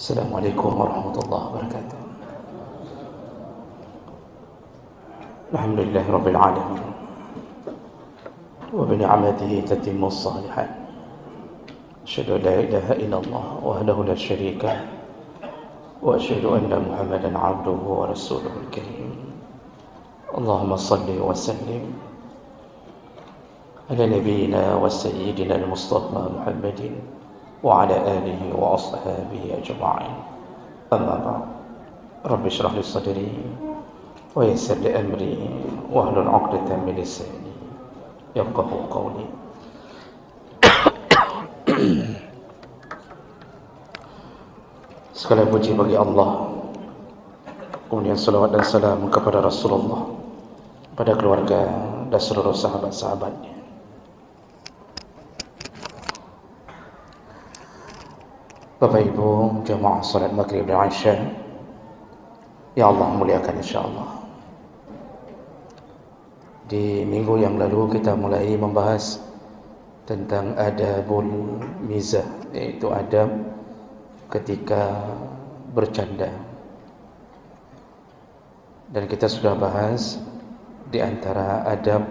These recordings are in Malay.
Assalamualaikum warahmatullahi wabarakatuh. Alhamdulillahi rabbil alamin wa bi ni'matihi tatimmu shalihat. Asyhadu an la ilaha illallah wahdahu la syarika lah wa asyhadu anna Muhammadan 'abduhu wa rasuluhul karim. Allahumma shalli wa sallim ala nabiyyina wa sayyidina al-Mustafa Muhammadin wa ala alihi wa ashabihi ajma'in. Amma ba'd. Rabbi shrah li sadri wa yassir li amri wa hlul 'uqdatam min lisani yafqahu qawli. Segala puji bagi Allah, kemudian salawat dan salam kepada Rasulullah, pada keluarga dan seluruh sahabat-sahabatnya. Bapak Ibu jemaah salat maghrib dan isya yang Allah muliakan insyaAllah. Di minggu yang lalu kita mulai membahas tentang adabul mizah, yaitu adab ketika bercanda. Dan kita sudah bahas di antara adab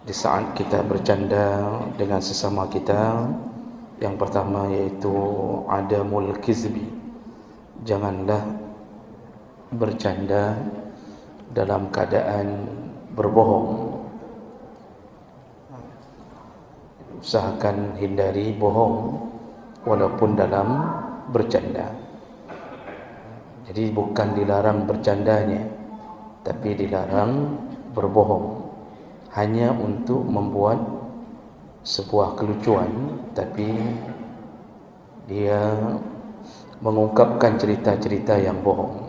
di saat kita bercanda dengan sesama kita, yang pertama yaitu adamul kizbi. Janganlah bercanda dalam keadaan berbohong. Usahakan hindari bohong walaupun dalam bercanda. Jadi bukan dilarang bercandanya, tapi dilarang berbohong, hanya untuk membuat sebuah kelucuan, tapi dia mengungkapkan cerita-cerita yang bohong.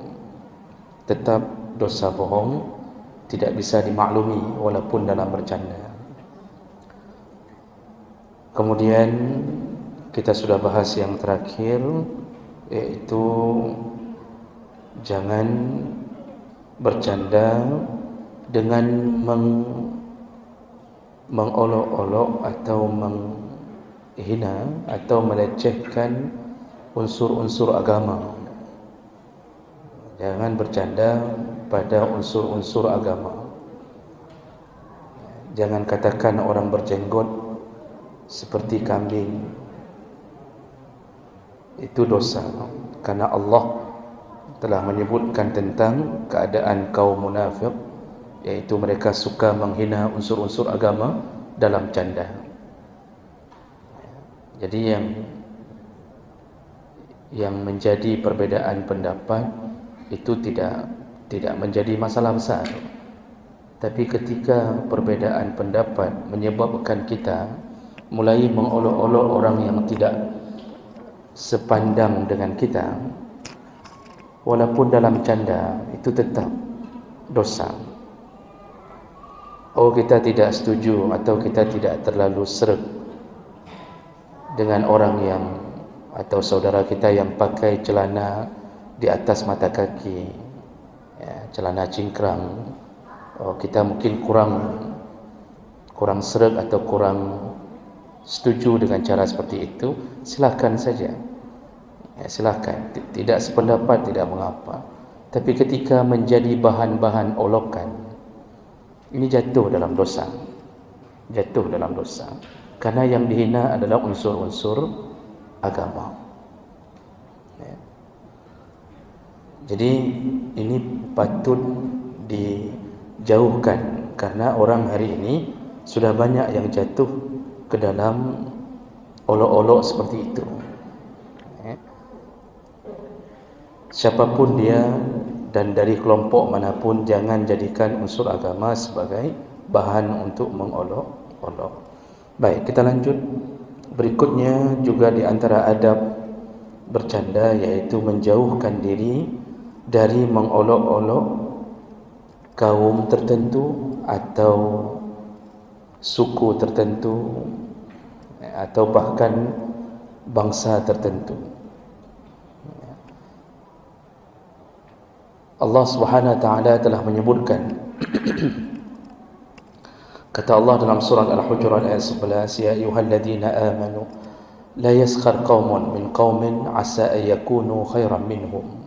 Tetap dosa bohong tidak bisa dimaklumi walaupun dalam bercanda. Kemudian kita sudah bahas yang terakhir, yaitu jangan bercanda dengan mengolok-olok atau menghina atau melecehkan unsur-unsur agama. Jangan bercanda pada unsur-unsur agama. Jangan katakan orang berjenggot seperti kambing. Itu dosa, karena Allah telah menyebutkan tentang keadaan kaum munafik, yaitu mereka suka menghina unsur-unsur agama dalam canda. Jadi yang menjadi perbedaan pendapat itu tidak menjadi masalah besar. Tapi ketika perbedaan pendapat menyebabkan kita mulai mengolok-olok orang yang tidak sepandang dengan kita, walaupun dalam canda, itu tetap dosa. Oh, kita tidak setuju atau kita tidak terlalu seret dengan orang yang atau saudara kita yang pakai celana di atas mata kaki, ya, celana cingkrang. Oh, kita mungkin kurang seret atau kurang setuju dengan cara seperti itu. Silakan saja, ya, silakan. Tidak sependapat tidak mengapa. Tapi ketika menjadi bahan-bahan olokan, ini jatuh dalam dosa. Jatuh dalam dosa. Karena yang dihina adalah unsur-unsur agama. Ya. Jadi ini patut dijauhkan, karena orang hari ini sudah banyak yang jatuh ke dalam olok-olok seperti itu. Ya. Siapapun dia dan dari kelompok manapun, jangan jadikan unsur agama sebagai bahan untuk mengolok-olok. Baik, kita lanjut. Berikutnya juga di antara adab bercanda, yaitu menjauhkan diri dari mengolok-olok kaum tertentu atau suku tertentu atau bahkan bangsa tertentu. Allah Subhanahu wa taala telah menyebutkan kata Allah dalam surah Al-Hujurat ayat 11, ya ayyuhalladzina amanu la yaskhar qaumun min qaumin asa an yakunu khairan minhum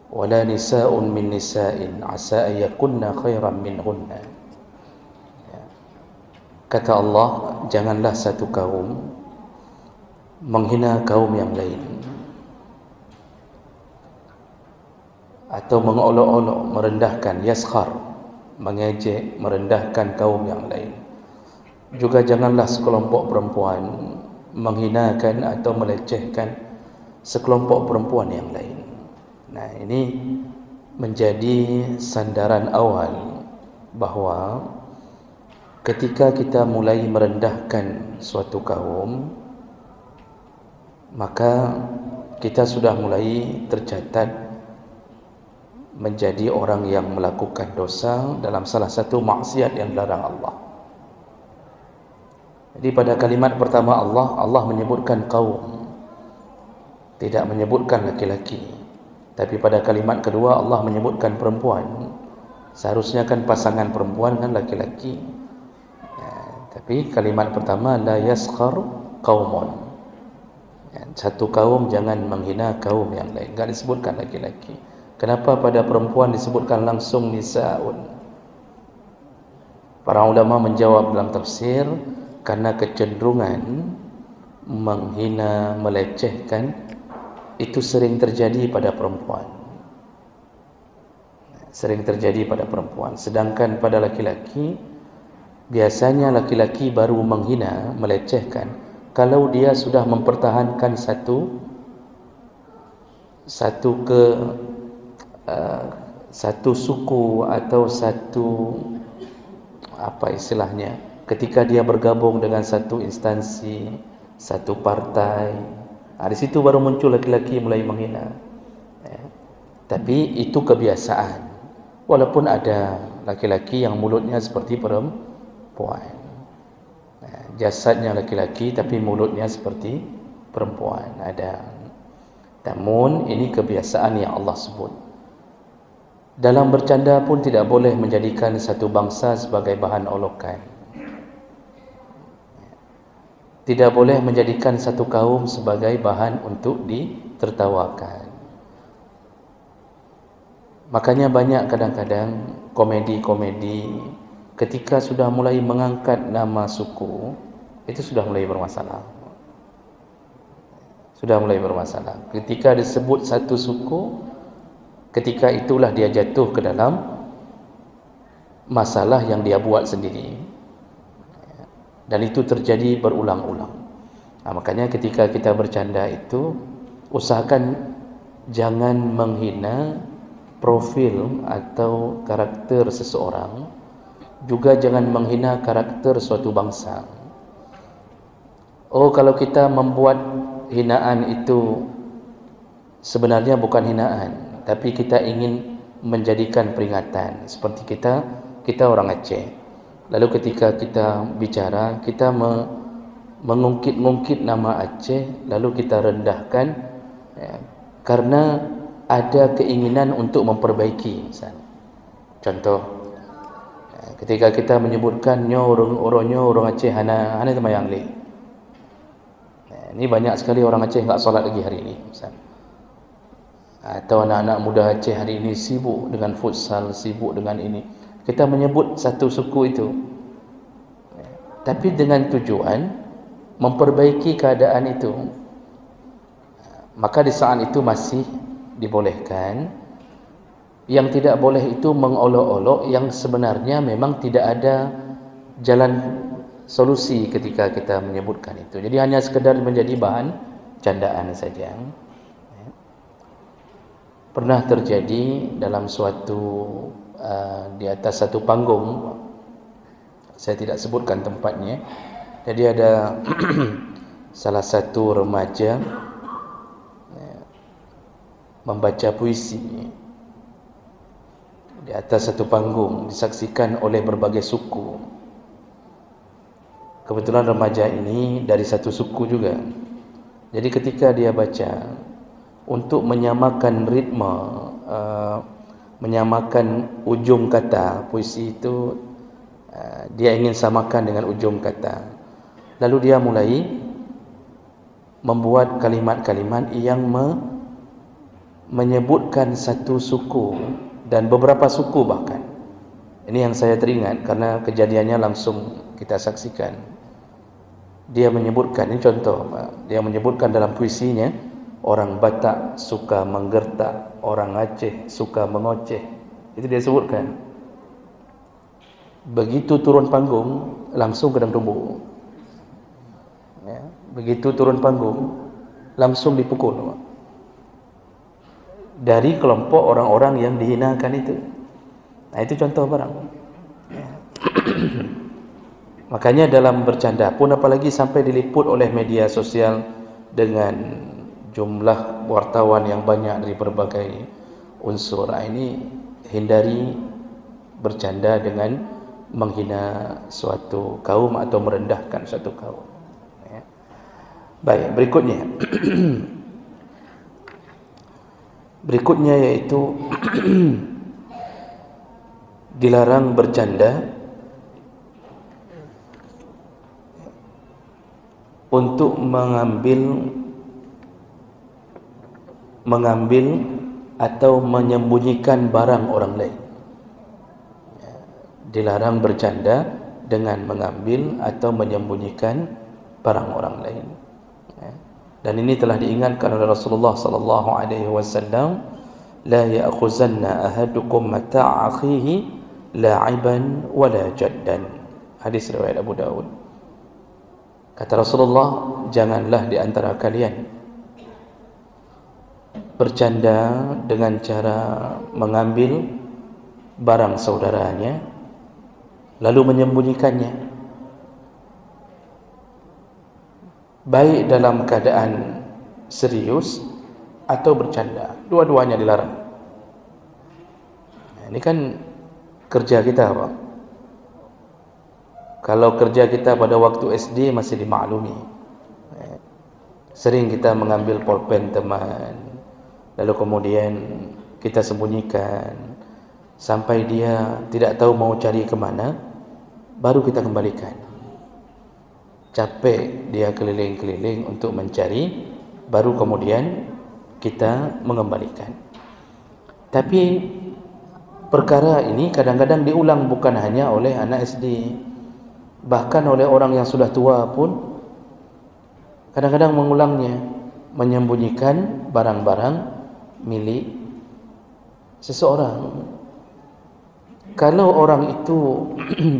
wala nisa'un min nisa'in asa an yakunna khairan minhunna. Kata Allah, janganlah satu kaum menghina kaum yang lain atau mengolok-olok, merendahkan, yaskhar, mengejek, merendahkan kaum yang lain. Juga janganlah sekelompok perempuan menghinakan atau melecehkan sekelompok perempuan yang lain. Nah, ini menjadi sandaran awal bahawa ketika kita mulai merendahkan suatu kaum, maka kita sudah mulai tercatat menjadi orang yang melakukan dosa dalam salah satu maksiat yang dilarang Allah. Jadi pada kalimat pertama Allah menyebutkan kaum, tidak menyebutkan laki-laki. Tapi pada kalimat kedua Allah menyebutkan perempuan. Seharusnya kan pasangan perempuan dan laki-laki. Tapi kalimat pertama la yaskhar qaumun. Satu kaum jangan menghina kaum yang lain. Enggak disebutkan laki-laki. Kenapa pada perempuan disebutkan langsung nisa'un? Para ulama menjawab dalam tafsir, karena kecenderungan menghina, melecehkan itu sering terjadi pada perempuan. Sering terjadi pada perempuan. Sedangkan pada laki-laki, biasanya laki-laki baru menghina, melecehkan kalau dia sudah mempertahankan satu suku atau satu apa istilahnya, ketika dia bergabung dengan satu instansi, satu partai. Di situ baru muncul laki-laki mulai menghina. Tapi itu kebiasaan. Walaupun ada laki-laki yang mulutnya seperti perempuan, jasadnya laki-laki tapi mulutnya seperti perempuan, ada. Namun ini kebiasaan yang Allah sebut. Dalam bercanda pun tidak boleh menjadikan satu bangsa sebagai bahan olokan. Tidak boleh menjadikan satu kaum sebagai bahan untuk ditertawakan. Makanya banyak kadang-kadang komedi-komedi ketika sudah mulai mengangkat nama suku, itu sudah mulai bermasalah. Sudah mulai bermasalah. Ketika disebut satu suku, ketika itulah dia jatuh ke dalam masalah yang dia buat sendiri. Dan itu terjadi berulang-ulang. Makanya ketika kita bercanda itu, usahakan jangan menghina profil atau karakter seseorang. Juga jangan menghina karakter suatu bangsa. Kalau kita membuat hinaan itu sebenarnya bukan hinaan, tapi kita ingin menjadikan peringatan. Seperti kita orang Aceh. Lalu ketika kita bicara, kita mengungkit-ungkit nama Aceh, lalu kita rendahkan karena ada keinginan untuk memperbaiki. Misalnya. Contoh, ketika kita menyebutkan orang Aceh hana semayang li. Ini banyak sekali orang Aceh enggak solat lagi hari ini. Misalnya. Atau anak-anak muda Aceh hari ini sibuk dengan futsal, sibuk dengan ini. Kita menyebut satu suku itu, tapi dengan tujuan memperbaiki keadaan itu. Maka di saat itu masih dibolehkan. Yang tidak boleh itu mengolok-olok yang sebenarnya memang tidak ada jalan solusi ketika kita menyebutkan itu. Jadi hanya sekedar menjadi bahan candaan saja. Pernah terjadi dalam suatu di atas satu panggung, saya tidak sebutkan tempatnya. Jadi ada salah satu remaja membaca puisi di atas satu panggung, disaksikan oleh berbagai suku. Kebetulan remaja ini dari satu suku juga. Jadi ketika dia baca, untuk menyamakan ritme, menyamakan ujung kata puisi itu, dia ingin samakan dengan ujung kata. Lalu dia mulai membuat kalimat-kalimat yang menyebutkan satu suku dan beberapa suku bahkan. Ini yang saya teringat karena kejadiannya langsung kita saksikan. Dia menyebutkan, ini contoh, dia menyebutkan dalam puisinya, orang Batak suka menggertak, orang Aceh suka mengoceh. Itu dia sebutkan. Begitu turun panggung, langsung kena tumbuk. Ya, begitu turun panggung, langsung dipukul. Dari kelompok orang-orang yang dihinakan itu. Nah, itu contoh barang. Ya. Makanya dalam bercanda pun, apalagi sampai diliput oleh media sosial dengan jumlah wartawan yang banyak dari berbagai unsur, ini hindari bercanda dengan menghina suatu kaum atau merendahkan suatu kaum. Ya. Baik, berikutnya. Berikutnya yaitu dilarang bercanda untuk mengambil atau menyembunyikan barang orang lain. Dilarang bercanda dengan mengambil atau menyembunyikan barang orang lain. Dan ini telah diingatkan oleh Rasulullah sallallahu alaihi wasallam, la ya'khuzanna ahadukum mata' akhihi la'iban wala jaddan. Hadis riwayat Abu Daud. Kata Rasulullah, janganlah di antara kalian bercanda dengan cara mengambil barang saudaranya lalu menyembunyikannya, baik dalam keadaan serius atau bercanda. Dua-duanya dilarang. Nah, ini kan kerja kita, Pak. Kalau kerja kita pada waktu SD masih dimaklumi. Sering kita mengambil pulpen teman, lalu kemudian kita sembunyikan sampai dia tidak tahu mau cari kemana, baru kita kembalikan. Capek dia keliling-keliling untuk mencari, baru kemudian kita mengembalikan. Tapi perkara ini kadang-kadang diulang bukan hanya oleh anak SD, bahkan oleh orang yang sudah tua pun kadang-kadang mengulangnya, menyembunyikan barang-barang milik seseorang. Kalau orang itu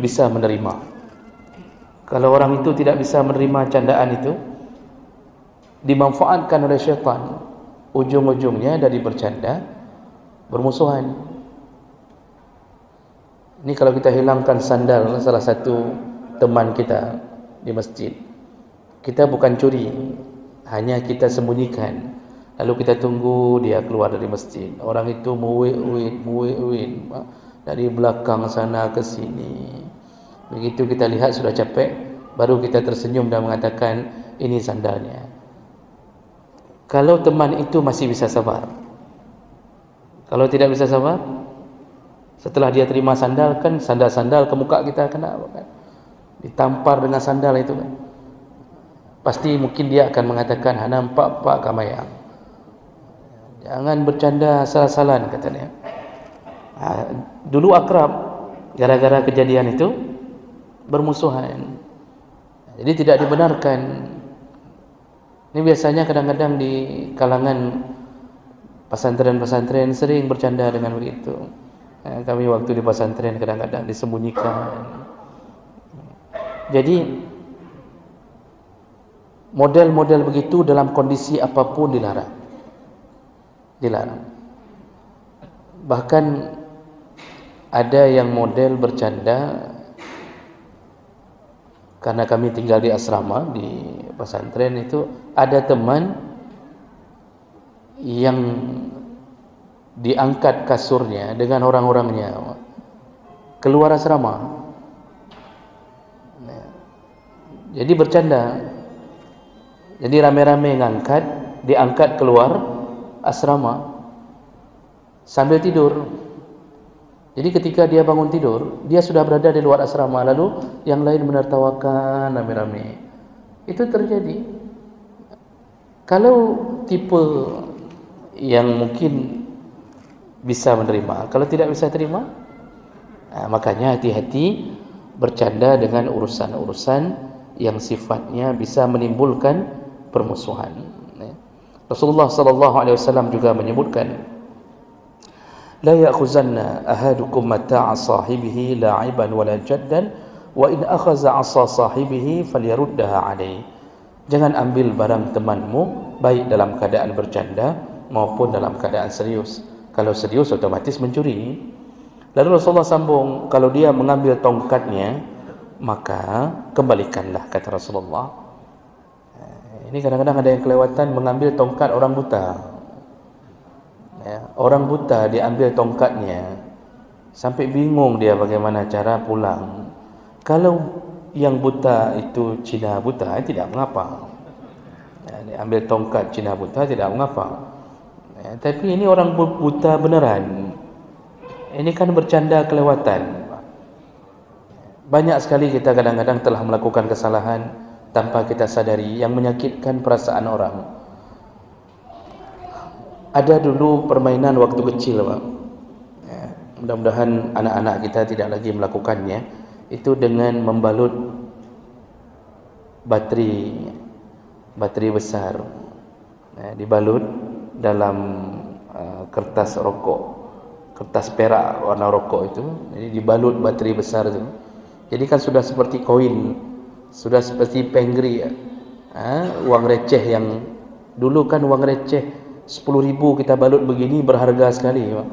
bisa menerima, kalau orang itu tidak bisa menerima candaan itu, dimanfaatkan oleh syaitan, ujung-ujungnya dari bercanda bermusuhan. Ini kalau kita hilangkan sandal salah satu teman kita di masjid, kita bukan curi, hanya kita sembunyikan, lalu kita tunggu dia keluar dari masjid. Orang itu muwit dari belakang sana ke sini. Begitu kita lihat sudah capek, baru kita tersenyum dan mengatakan, ini sandalnya. Kalau teman itu masih bisa sabar, kalau tidak bisa sabar, setelah dia terima sandal, kan sandal-sandal ke muka kita kena, kan? Ditampar dengan sandal itu, kan? Pasti mungkin dia akan mengatakan, nampak Pak Kamayang, jangan bercanda asal-asalan, katanya. Dulu akrab, gara-gara kejadian itu bermusuhan. Jadi tidak dibenarkan. Ini biasanya kadang-kadang di kalangan pesantren-pesantren sering bercanda dengan begitu. Kami waktu di pesantren kadang-kadang disembunyikan. Jadi model-model begitu dalam kondisi apapun dilarang. Dilarang. Bahkan ada yang model bercanda, karena kami tinggal di asrama di pesantren itu, ada teman yang diangkat kasurnya dengan orang-orangnya keluar asrama. Jadi bercanda. Jadi rame-rame ngangkat, diangkat keluar asrama sambil tidur. Jadi ketika dia bangun tidur, dia sudah berada di luar asrama, lalu yang lain menertawakan rame-rame. Itu terjadi. Kalau tipe yang mungkin bisa menerima, kalau tidak bisa terima, makanya hati-hati bercanda dengan urusan-urusan yang sifatnya bisa menimbulkan permusuhan. Rasulullah sallallahu alaihi wasallam juga menyebutkan, la ya'khuzanna ahadukum mata'a sahibihi la'iban wala jaddan wa in akhadha 'asa sahibihi falyaruddaha 'alayhi. Jangan ambil barang temanmu baik dalam keadaan bercanda maupun dalam keadaan serius. Kalau serius otomatis mencuri. Lalu Rasulullah sambung, kalau dia mengambil tongkatnya maka kembalikanlah, kata Rasulullah. Ini kadang-kadang ada yang kelewatan mengambil tongkat orang buta. Orang buta diambil tongkatnya sampai bingung dia bagaimana cara pulang. Kalau yang buta itu Cina buta, tidak mengapa. Diambil tongkat Cina buta tidak mengapa. Tapi ini orang buta beneran. Ini kan bercanda kelewatan. Banyak sekali kita kadang-kadang telah melakukan kesalahan tanpa kita sadari yang menyakitkan perasaan orang. Ada dulu permainan waktu kecil, Pak. Mudah-mudahan anak-anak kita tidak lagi melakukannya. Itu dengan membalut bateri besar, dibalut dalam kertas rokok, kertas perak warna rokok itu. Jadi dibalut bateri besar itu. Jadi kan sudah seperti koin, sudah seperti penggri, uang receh yang dulu kan uang receh 10.000 kita balut begini berharga sekali, Pak.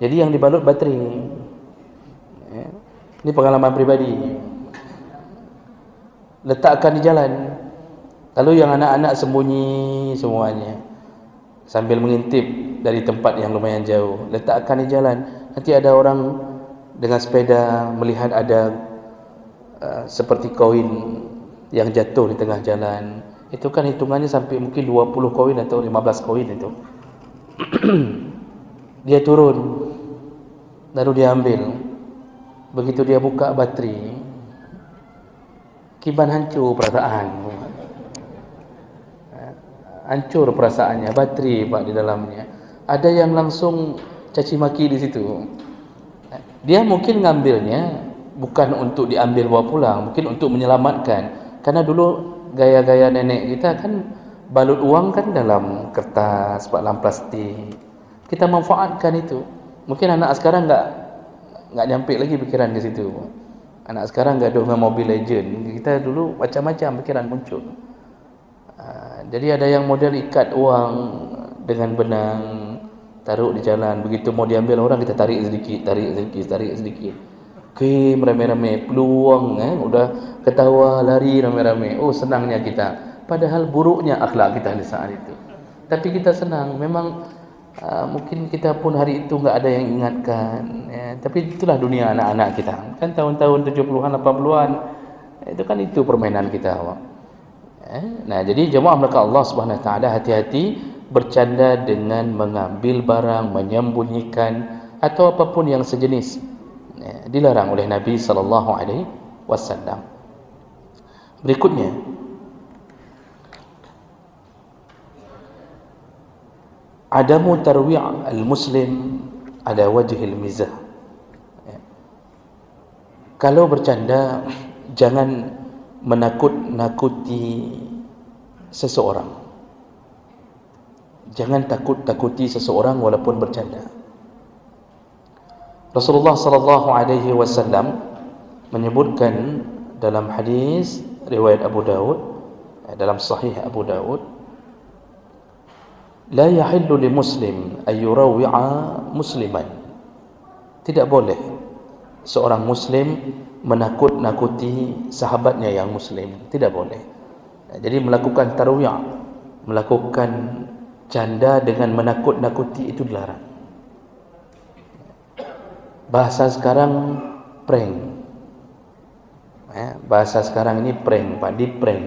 Jadi yang dibalut bateri. Ini pengalaman pribadi. Letakkan di jalan. Lalu yang anak-anak sembunyi semuanya sambil mengintip dari tempat yang lumayan jauh. Letakkan di jalan. Nanti ada orang dengan sepeda melihat ada seperti koin yang jatuh di tengah jalan. Itu kan hitungannya sampai mungkin 20 koin atau 15 koin itu. Dia turun, lalu dia ambil. Begitu dia buka bateri, kiban hancur perasaan. Hancur perasaannya, bateri Pak di dalamnya. Ada yang langsung caci maki di situ. Dia mungkin ngambilnya bukan untuk diambil bawa pulang, mungkin untuk menyelamatkan. Karena dulu gaya-gaya nenek kita kan balut uang kan dalam kertas, dalam plastik. Kita manfaatkan itu. Mungkin anak sekarang enggak nyampe lagi pikiran di situ. Anak sekarang gaduh dengan Mobile Legend. Kita dulu macam-macam pikiran muncul. Jadi ada yang model ikat uang dengan benang, taruh di jalan. Begitu mau diambil orang, kita tarik sedikit, tarik sedikit. Oke, rame-rame peluang, udah ketawa, lari rame-rame. Oh, senangnya kita. Padahal buruknya akhlak kita di saat itu. Tapi kita senang. Memang mungkin kita pun hari itu enggak ada yang ingatkan. Tapi itulah dunia anak-anak kita. Kan tahun-tahun 70-an, 80-an. Itu kan itu permainan kita. Nah, jadi jemaah maka Allah Subhanahu Wa Taala, hati-hati bercanda dengan mengambil barang, menyembunyikan atau apapun yang sejenis. Dilarang oleh Nabi sallallahu alaihi wasallam. Berikutnya, adamu tarwi' al-muslim ala wajhil mizah. Kalau bercanda jangan menakut-nakuti seseorang. Jangan takut-takuti seseorang walaupun bercanda. Rasulullah sallallahu alaihi wasallam menyebutkan dalam hadis riwayat Abu Daud, dalam sahih Abu Daud, la yahillu li muslim ay yurawwi'a musliman. Tidak boleh seorang muslim menakut-nakuti sahabatnya yang muslim, tidak boleh. Jadi melakukan tarwi', melakukan canda dengan menakut-nakuti itu dilarang. Bahasa sekarang prank. Bahasa sekarang ini prank, Pak, di prank.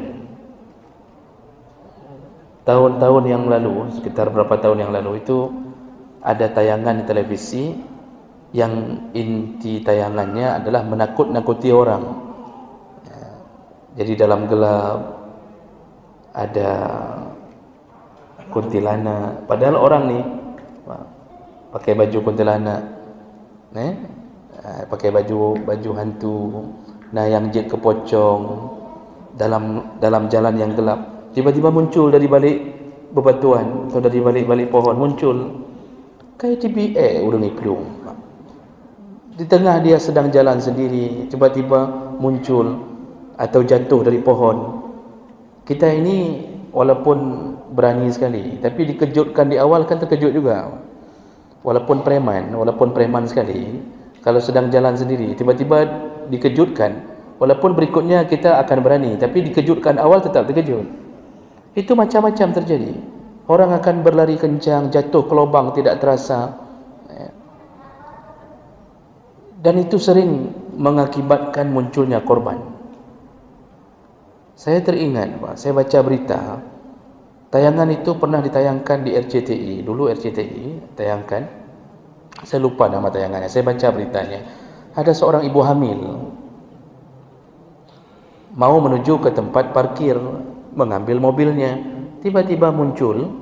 Tahun-tahun yang lalu, sekitar berapa tahun yang lalu itu ada tayangan di televisi yang inti tayangannya adalah menakut-nakuti orang. Jadi dalam gelap ada kuntilanak. Padahal orang ni pakai baju kuntilanak, pakai baju hantu, yang jet ke pocong dalam jalan yang gelap. Tiba-tiba muncul dari balik bebatuan atau dari balik pohon, muncul kayak TBA udah niklung. Di tengah dia sedang jalan sendiri, tiba-tiba muncul atau jatuh dari pohon. Kita ini walaupun berani sekali, tapi dikejutkan di awal kan terkejut juga. Walaupun preman sekali, kalau sedang jalan sendiri tiba-tiba dikejutkan, walaupun berikutnya kita akan berani, tapi dikejutkan awal tetap terkejut. Itu macam-macam terjadi. Orang akan berlari kencang, jatuh ke lubang tidak terasa. Dan itu sering mengakibatkan munculnya korban. Saya teringat, saya baca berita, tayangan itu pernah ditayangkan di RCTI. Dulu RCTI tayangkan, saya lupa nama tayangannya, saya baca beritanya. Ada seorang ibu hamil mau menuju ke tempat parkir, mengambil mobilnya. Tiba-tiba muncul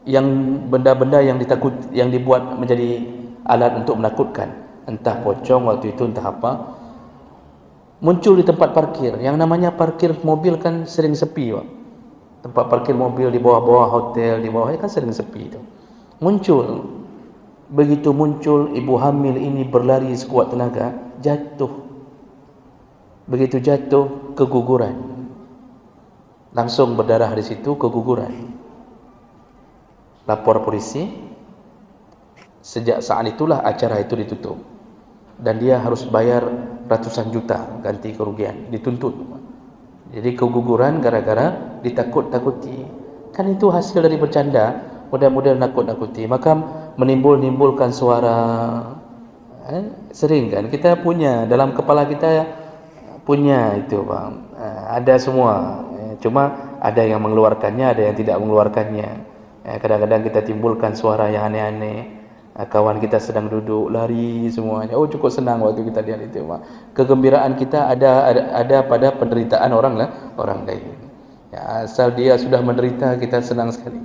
yang benda-benda yang dibuat menjadi alat untuk menakutkan, entah pocong waktu itu, entah apa, muncul di tempat parkir. Yang namanya parkir mobil kan sering sepi, Pak. Tempat parkir mobil di bawah-bawah hotel, di bawah kan sering sepi itu. Muncul. Begitu muncul, ibu hamil ini berlari sekuat tenaga, jatuh. Begitu jatuh, keguguran. Langsung berdarah di situ, keguguran. Lapor polisi. Sejak saat itulah acara itu ditutup. Dan dia harus bayar ratusan juta ganti kerugian, dituntut. Jadi keguguran gara-gara ditakut-takuti. Kan itu hasil dari bercanda, model-model nakut-nakuti, maka menimbulkan suara. Sering kan kita punya dalam kepala kita punya itu, Bang. Ada semua. Cuma ada yang mengeluarkannya, ada yang tidak mengeluarkannya. Kadang-kadang kita timbulkan suara yang aneh-aneh. Kawan kita sedang duduk lari semuanya. Oh, cukup senang waktu kita lihat itu. Kegembiraan kita ada pada penderitaan orang lain. Ya, asal dia sudah menderita, kita senang sekali.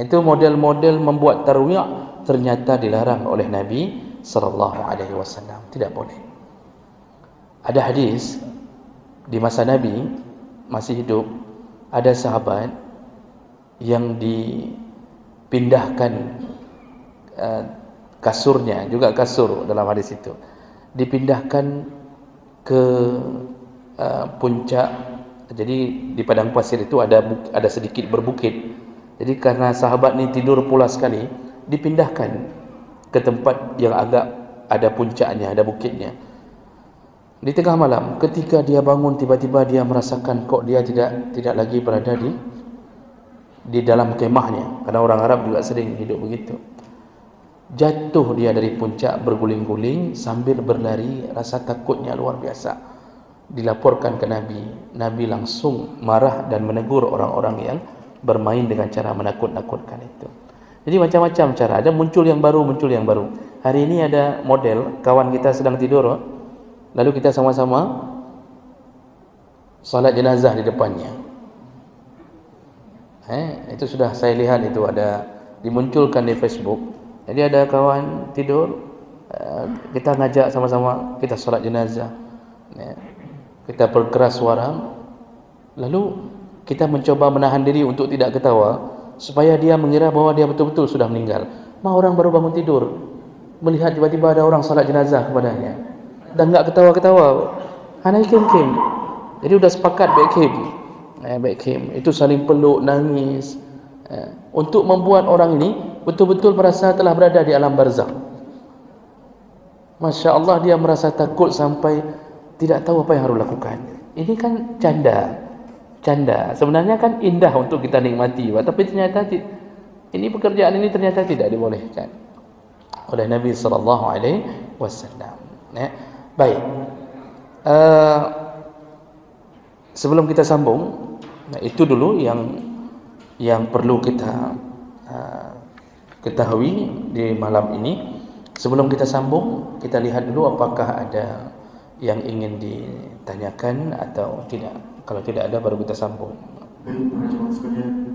Itu model-model membuat tarwiyah ternyata dilarang oleh Nabi sallallahu alaihi wasallam. Tidak boleh. Ada hadis di masa Nabi masih hidup, ada sahabat yang dipindahkan kasurnya, juga kasur dalam hadis itu, dipindahkan ke puncak. Jadi di padang pasir itu ada sedikit berbukit. Jadi karena sahabat ini tidur pulas sekali, dipindahkan ke tempat yang agak ada puncaknya, ada bukitnya. Di tengah malam, ketika dia bangun, tiba-tiba dia merasakan kok dia tidak lagi berada di dalam kemahnya. Karena orang Arab juga sering hidup begitu. Jatuh dia dari puncak, berguling-guling sambil berlari, rasa takutnya luar biasa. Dilaporkan ke Nabi. Nabi langsung marah dan menegur orang-orang yang bermain dengan cara menakut-nakutkan itu. Jadi macam-macam cara, ada muncul yang baru. Hari ini ada model, kawan kita sedang tidur, lalu kita sama-sama salat jenazah di depannya. Itu sudah saya lihat, itu ada dimunculkan di Facebook. Jadi ada kawan tidur, kita ngajak sama-sama kita salat jenazah. Kita berkeras suara, lalu kita mencoba menahan diri untuk tidak ketawa supaya dia mengira bahwa dia betul-betul sudah meninggal. Orang baru bangun tidur, melihat tiba-tiba ada orang salat jenazah kepadanya dan enggak ketawa-ketawa. Hanai kem-kem. Jadi sudah sepakat back came. Itu saling peluk, nangis. Untuk membuat orang ini betul-betul merasa telah berada di alam barzakh. Masya Allah, dia merasa takut sampai tidak tahu apa yang harus lakukan. Ini kan canda. Sebenarnya kan indah untuk kita nikmati, tapi ternyata pekerjaan ini ternyata tidak dibolehkan oleh Nabi sallallahu alaihi wasallam. Baik. Sebelum kita sambung, itu dulu yang perlu kita ketahui di malam ini. Sebelum kita sambung, kita lihat dulu apakah ada yang ingin ditanyakan atau tidak. Kalau tidak ada, baru kita sambung. Baik para jemaah sekalian,